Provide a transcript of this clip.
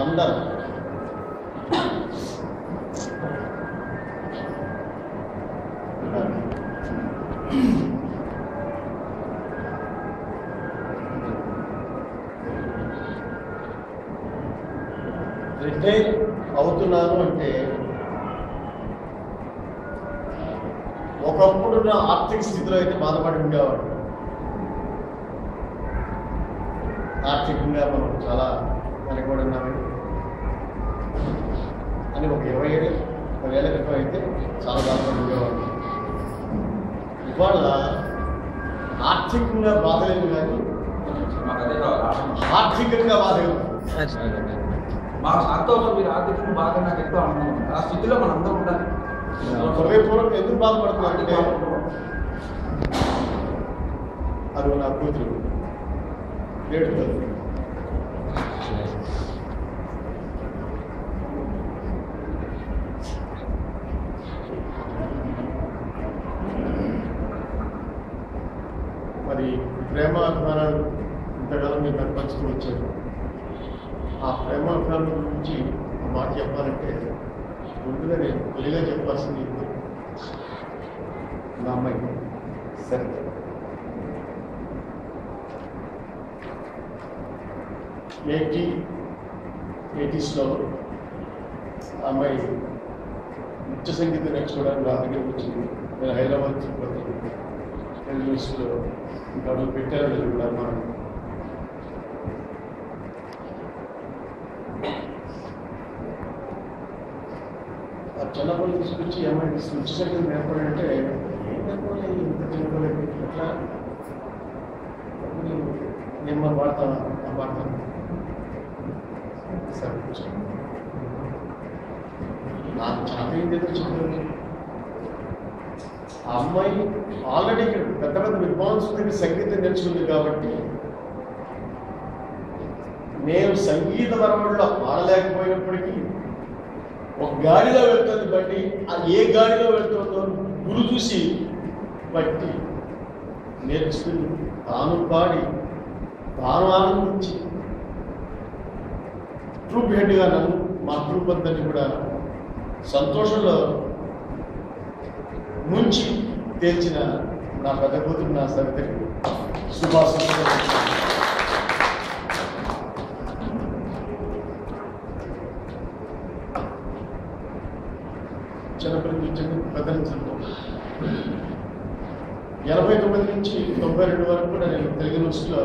అందరూ రిటైర్ అవుతున్నాను అంటే ఒకప్పుడున్న ఆర్థిక స్థితిలో అయితే బాధపడి ఉండేవాడు. ఆర్థికంగా మనం చాలా వెనకబడి ఉన్నామని అని ఒక 20 ఏళ్ళ క్రితం అయితే చాలా బాధపడి ఉండేవాడు. ఇవాళ ఆర్థికంగా బాధలేదు కానీ ఆర్థికంగా బాధలేదు. మా సంతోషం మీరు ఆర్థికంగా బాగా నాకు ఎక్కువ ఆనందం. ఆ స్థితిలో మనం అందరం ఉండాలి. హృదయపూర్వకం ఎందుకు బాధపడుతున్నారంటే అది నా కూతురు ఏడుతుంది. మరి ప్రేమ అభిమానాలు ఇంతకాలం మీరు కనపరుస్తూ వచ్చారు. ఆ ప్రేమ అభిమానం గురించి మాట చెప్పాలంటే ముందుగా నేను తొలిగా చెప్పాల్సింది నా అమ్మాయి సరే. 80s ఆ అమ్మాయి నృత్య సంగీతం నేర్చుకోవడానికి నా దగ్గరికి వచ్చింది. నేను హైదరాబాద్ తిరుపతి యూనివర్సిటీలో ఇంకా పెట్టారు కూడా మనం చిన్నప్పుడు తీసుకొచ్చి ఏమైనా నృత్య సంగీతం నేర్పడంటే ఏం నేర్పలేదు, ఇంత చిన్నప్పుడు ఎట్లా నేను మన పాడతాను ఆ పాడతాను సరే నాకు చాలా ఏంటో చెప్పలేదు. ఆ అమ్మాయి ఆల్రెడీ ఇక్కడ పెద్ద పెద్ద విద్వాంసుల దగ్గర సంగీతం నేర్చుకుంది కాబట్టి నేను సంగీత వరవడిలో పాడలేకపోయినప్పటికీ ఒక గాడిలో వెళ్తుంది బట్టి ఏ గాడిలో వెళ్తుందో గురు చూసి బట్టి నేర్చుకుని తాను పాడి తాను ఆనందించి ట్రూప్ హెడ్గా నన్ను మా ట్రూప్ అందరినీ కూడా సంతోషంలో ముంచి తేల్చిన నా పెద్ద కూతురు నా సరితకి శుభాశంసలు. చిన్నప్పటి పెద్దల చదువు 89 నుంచి 92 వరకు కూడా నేను తెలుగు యూనివర్సిటీలో